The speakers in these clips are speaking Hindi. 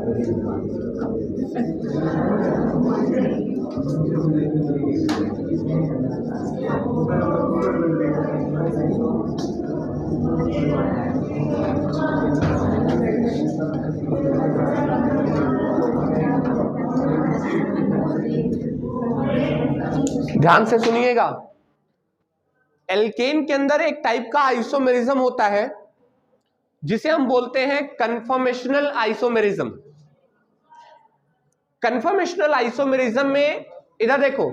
ध्यान से सुनिएगा, एल्केन के अंदर एक टाइप का आइसोमेरिज्म होता है जिसे हम बोलते हैं कन्फर्मेशनल आइसोमेरिज्म। कन्फर्मेशनल आइसोमेरिज्म में इधर देखो,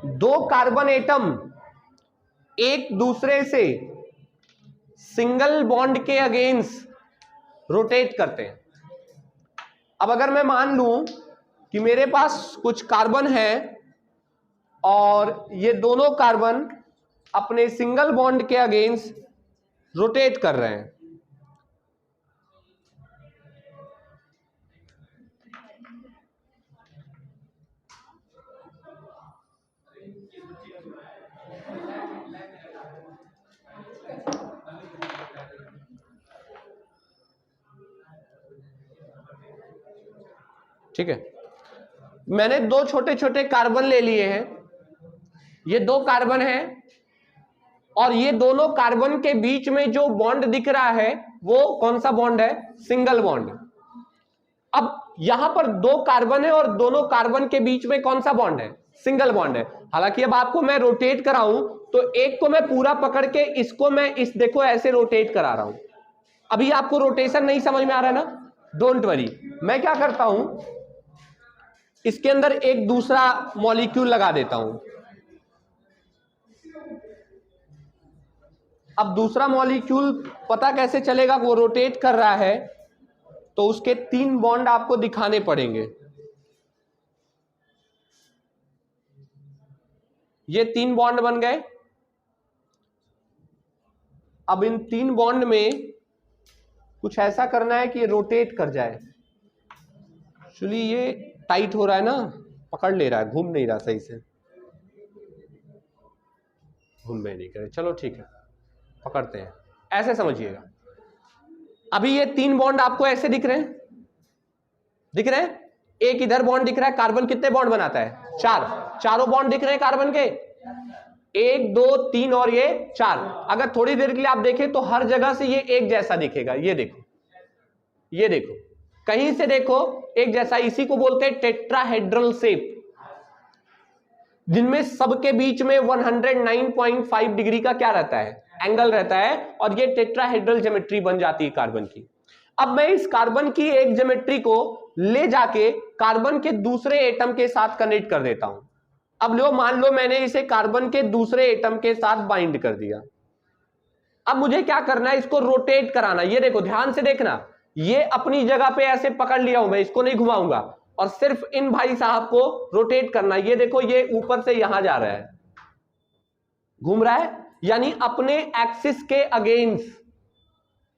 दो कार्बन एटम एक दूसरे से सिंगल बॉन्ड के अगेंस्ट रोटेट करते हैं। अब अगर मैं मान लूं कि मेरे पास कुछ कार्बन है और ये दोनों कार्बन अपने सिंगल बॉन्ड के अगेंस्ट रोटेट कर रहे हैं, ठीक है। मैंने दो छोटे छोटे कार्बन ले लिए हैं, ये दो कार्बन है और ये दोनों कार्बन के बीच में जो बॉन्ड दिख रहा है वो कौन सा बॉन्ड है? Single bond. अब यहां पर दो कार्बन है और दोनों कार्बन के बीच में कौन सा बॉन्ड है? सिंगल बॉन्ड है। हालांकि अब आपको मैं रोटेट कराऊं तो एक को मैं पूरा पकड़ के इसको मैं इस देखो ऐसे रोटेट करा रहा हूं। अभी आपको रोटेशन नहीं समझ में आ रहा है ना? डोंट वरी, मैं क्या करता हूं, इसके अंदर एक दूसरा मॉलिक्यूल लगा देता हूं। अब दूसरा मॉलिक्यूल पता कैसे चलेगा वो रोटेट कर रहा है? तो उसके 3 बॉन्ड आपको दिखाने पड़ेंगे। ये 3 बॉन्ड बन गए। अब इन 3 बॉन्ड में कुछ ऐसा करना है कि ये रोटेट कर जाए। एक्चुअली ये टाइट हो रहा है ना, पकड़ ले रहा है, घूम नहीं रहा सही से, घूम में नहीं करे। चलो ठीक है, पकड़ते हैं, ऐसे समझिएगा। अभी ये 3 बॉन्ड आपको ऐसे दिख रहे हैं, दिख रहे हैं? एक इधर बॉन्ड दिख रहा है। कार्बन कितने बॉन्ड बनाता है? 4। चारों बॉन्ड दिख रहे हैं कार्बन के, 1 2 3 और ये 4। अगर थोड़ी देर के लिए आप देखें तो हर जगह से ये एक जैसा दिखेगा। ये देखो, ये देखो, कहीं से देखो एक जैसा। इसी को बोलते हैं टेट्राहेड्रल शेप, जिनमें सबके बीच में 109.5 डिग्री का क्या रहता है? एंगल रहता है। और ये टेट्राहेड्रल ज्योमेट्री बन जाती है कार्बन की। अब मैं इस कार्बन की एक ज्योमेट्री को ले जाके कार्बन के दूसरे एटम के साथ कनेक्ट कर देता हूं। अब लो, मान लो मैंने इसे कार्बन के दूसरे एटम के साथ बाइंड कर दिया। अब मुझे क्या करना है? इसको रोटेट कराना। ये देखो, ध्यान से देखना, ये अपनी जगह पे ऐसे पकड़ लिया हूं मैं, इसको नहीं घुमाऊंगा और सिर्फ इन भाई साहब को रोटेट करना। ये देखो, ये ऊपर से यहां जा रहा है, घूम रहा है, यानी अपने एक्सिस के अगेंस्ट,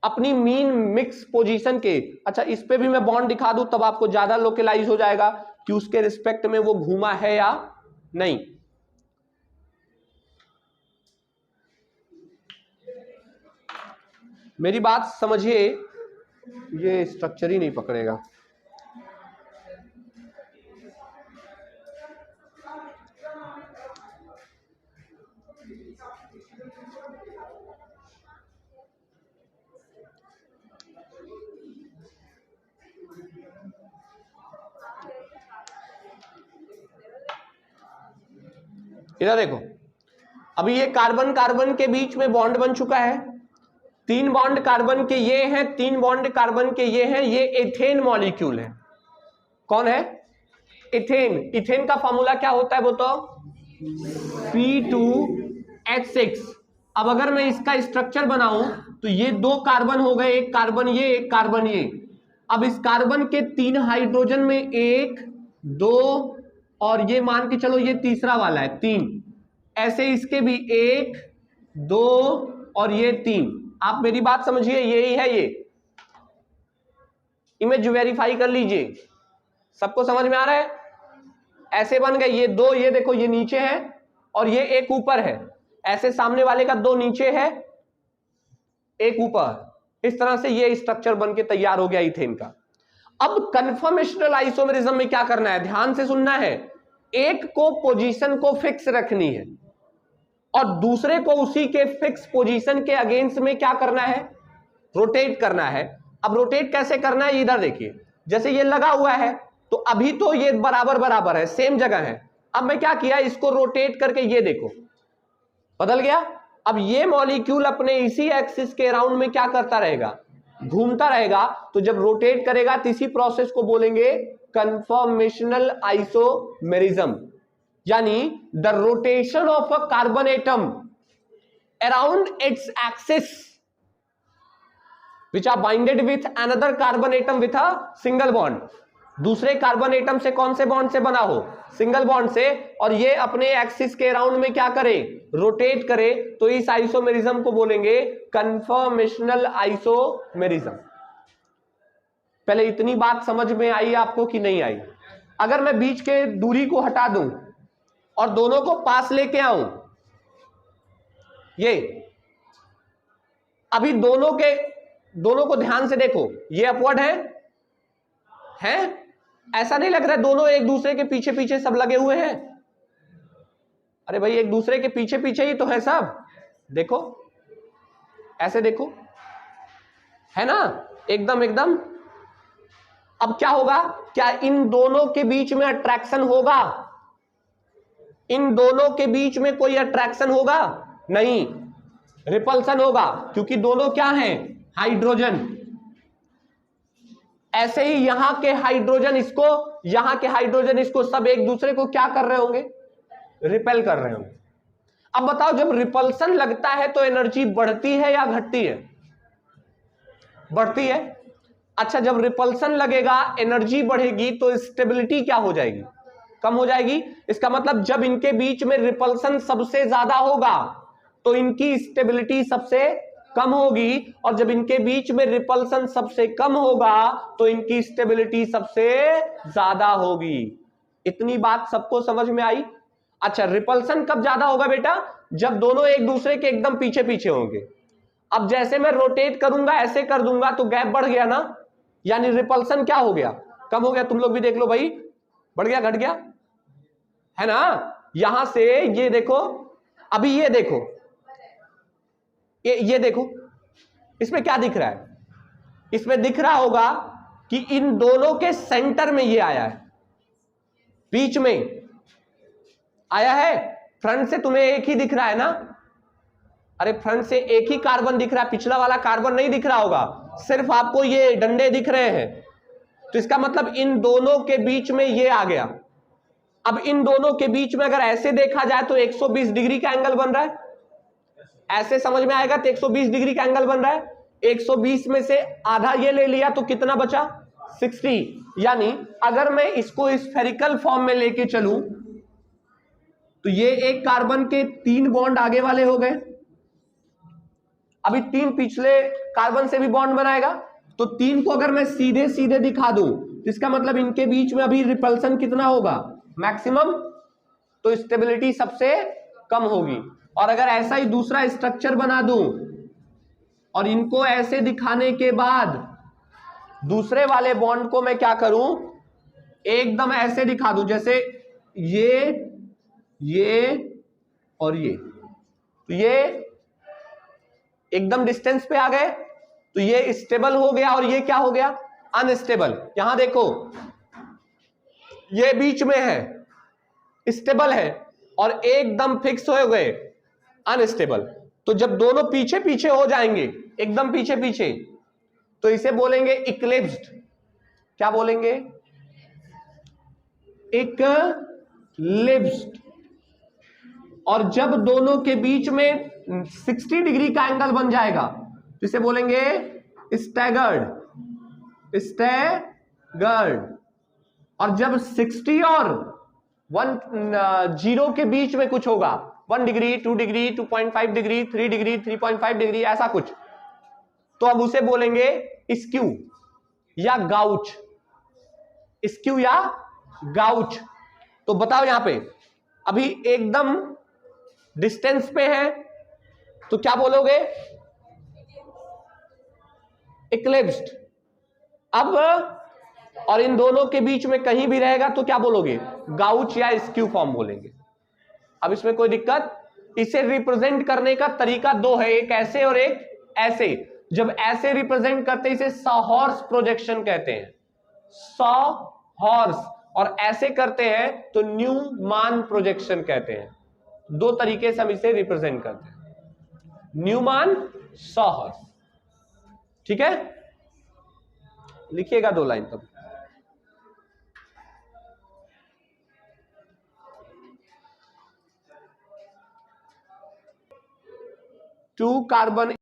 अपनी मीन मिक्स पोजीशन के। अच्छा, इस पे भी मैं बॉन्ड दिखा दूं तब आपको ज्यादा लोकलाइज हो जाएगा कि उसके रिस्पेक्ट में वो घूमा है या नहीं। मेरी बात समझिए, ये स्ट्रक्चर ही नहीं पकड़ेगा। इधर देखो, अभी ये कार्बन कार्बन के बीच में बॉन्ड बन चुका है। 3 बॉन्ड कार्बन के ये हैं, 3 बॉन्ड कार्बन के ये हैं। ये एथेन मॉलिक्यूल है। कौन है? इथेन। इथेन का फॉर्मूला क्या होता है बताओ? C2H6। अब अगर मैं इसका स्ट्रक्चर बनाऊं तो ये 2 कार्बन हो गए, एक कार्बन ये, एक कार्बन ये। अब इस कार्बन के 3 हाइड्रोजन में 1 2 और ये मान के चलो ये तीसरा वाला है 3। ऐसे इसके भी 1 2 और ये 3। आप मेरी बात समझिए, यही है ये इमेज, वेरीफाई कर लीजिए। सबको समझ में आ रहा है? ऐसे बन गए ये 2, ये देखो ये नीचे है और ये एक ऊपर है। ऐसे सामने वाले का 2 नीचे है, एक ऊपर। इस तरह से ये स्ट्रक्चर बन के तैयार हो गया इथेन का। अब कन्फर्मेशनल आइसोमेरिज्म में क्या करना है, ध्यान से सुनना है। एक को पोजीशन को फिक्स रखनी है और दूसरे को उसी के फिक्स पोजीशन के अगेंस्ट में क्या करना है, रोटेट करना है। अब रोटेट कैसे करना है, इधर देखिए, जैसे ये लगा हुआ है तो अभी तो ये बराबर बराबर है, सेम जगह है। अब मैं क्या किया, इसको रोटेट करके ये देखो बदल गया। अब ये मॉलिक्यूल अपने इसी एक्सिस के अराउंड में क्या करता रहेगा, घूमता रहेगा। तो जब रोटेट करेगा तो इसी प्रोसेस को बोलेंगे कन्फर्मेशनल आइसोमेरिज्म, यानी the rotation of a carbon atom around its axis which are binded with another carbon atom with a single bond। दूसरे कार्बन एटम से कौन से बॉन्ड से बना हो, सिंगल बॉन्ड से, और ये अपने एक्सिस के अराउंड में क्या करे, रोटेट करे। तो इस आइसोमेरिज्म को बोलेंगे कन्फर्मेशनल आइसोमेरिज्म। पहले इतनी बात समझ में आई आपको कि नहीं आई? अगर मैं बीच के दूरी को हटा दूं और दोनों को पास लेके आऊं, ये अभी दोनों को ध्यान से देखो, ये अपवर्ड है? ऐसा नहीं लग रहा है दोनों एक दूसरे के पीछे पीछे सब लगे हुए हैं? अरे भाई एक दूसरे के पीछे पीछे ही तो है सब, देखो ऐसे देखो, है ना, एकदम एकदम। अब क्या होगा, क्या इन दोनों के बीच में अट्रैक्शन होगा? इन दोनों के बीच में कोई अट्रैक्शन होगा? नहीं, रिपल्सन होगा, क्योंकि दोनों क्या हैं, हाइड्रोजन। ऐसे ही यहां के हाइड्रोजन इसको, यहां के हाइड्रोजन इसको, सब एक दूसरे को क्या कर रहे होंगे, रिपेल कर रहे होंगे। अब बताओ जब रिपल्सन लगता है तो एनर्जी बढ़ती है या घटती है? बढ़ती है। अच्छा, जब रिपल्सन लगेगा एनर्जी बढ़ेगी तो स्टेबिलिटी क्या हो जाएगी, कम हो जाएगी। इसका मतलब जब इनके बीच में रिपल्सन सबसे ज्यादा होगा तो इनकी स्टेबिलिटी सबसे कम होगी, और जब इनके बीच में रिपल्सन सबसे कम होगा तो इनकी स्टेबिलिटी सबसे ज्यादा होगी। इतनी बात सबको समझ में आई? अच्छा, रिपल्सन कब ज्यादा होगा बेटा, जब दोनों एक दूसरे के एकदम पीछे पीछे होंगे। अब जैसे मैं रोटेट करूंगा, ऐसे कर दूंगा तो गैप बढ़ गया ना, यानी रिपल्सन क्या हो गया, कम हो गया। तुम लोग भी देख लो भाई, बढ़ गया घट गया, है ना। यहां से ये देखो, अभी ये देखो, ये देखो, इसमें क्या दिख रहा है, इसमें दिख रहा होगा कि इन दोनों के सेंटर में ये आया है, बीच में आया है। फ्रंट से तुम्हें एक ही दिख रहा है ना, अरे फ्रंट से एक ही कार्बन दिख रहा है, पिछला वाला कार्बन नहीं दिख रहा होगा, सिर्फ आपको ये डंडे दिख रहे हैं। तो इसका मतलब इन दोनों के बीच में ये आ गया। अब इन दोनों के बीच में अगर ऐसे देखा जाए तो 120 डिग्री का एंगल बन रहा है, ऐसे समझ में आएगा तो 120 डिग्री का एंगल बन रहा है। 120 में से आधा ये ले लिया तो कितना बचा, 60। यानी अगर मैं इसको स्फेरिकल फॉर्म में लेके चलूं तो ये एक कार्बन के 3 बॉन्ड आगे वाले हो गए, अभी 3 पिछले कार्बन से भी बॉन्ड बनाएगा। तो 3 को अगर मैं सीधे सीधे दिखा दूं तो इसका मतलब इनके बीच में अभी रिपल्सन कितना होगा, मैक्सिमम, तो स्टेबिलिटी सबसे कम होगी। और अगर ऐसा ही दूसरा स्ट्रक्चर बना दूं और इनको ऐसे दिखाने के बाद दूसरे वाले बॉन्ड को मैं क्या करूं, एकदम ऐसे दिखा दूं, जैसे ये और ये, तो ये एकदम डिस्टेंस पे आ गए, तो ये स्टेबल हो गया और ये क्या हो गया, अनस्टेबल। यहां देखो ये बीच में है, स्टेबल है, और एकदम फिक्स हो गए, अनस्टेबल। तो जब दोनों पीछे पीछे हो जाएंगे, एकदम पीछे पीछे, तो इसे बोलेंगे इक्लिप्स्ड। क्या बोलेंगे, इक्लिप्स्ड। और जब दोनों के बीच में 60 डिग्री का एंगल बन जाएगा तो इसे बोलेंगे स्टैगर्ड, स्टैगर्ड। और जब 60 और 10 के बीच में कुछ होगा, 1 degree, 2 degree, 2.5 degree, 3 degree, 3.5 degree, ऐसा कुछ, तो अब उसे बोलेंगे स्क्यू या गाउच, स्क्यू या गाउच। तो बताओ यहां पे अभी एकदम डिस्टेंस पे है तो क्या बोलोगे, इक्लिप्स्ड। अब और इन दोनों के बीच में कहीं भी रहेगा तो क्या बोलोगे, गाउच या स्क्यू फॉर्म बोलेंगे। अब इसमें कोई दिक्कत? इसे रिप्रेजेंट करने का तरीका दो है, एक ऐसे और एक ऐसे। जब ऐसे रिप्रेजेंट करते हैं इसे सॉहॉर्स प्रोजेक्शन कहते हैं, सॉहॉर्स, और ऐसे करते हैं तो न्यूमान प्रोजेक्शन कहते हैं। दो तरीके से हम इसे रिप्रेजेंट करते हैं, न्यूमान, सॉहॉर्स। ठीक है, लिखिएगा 2 लाइन तब। To carbon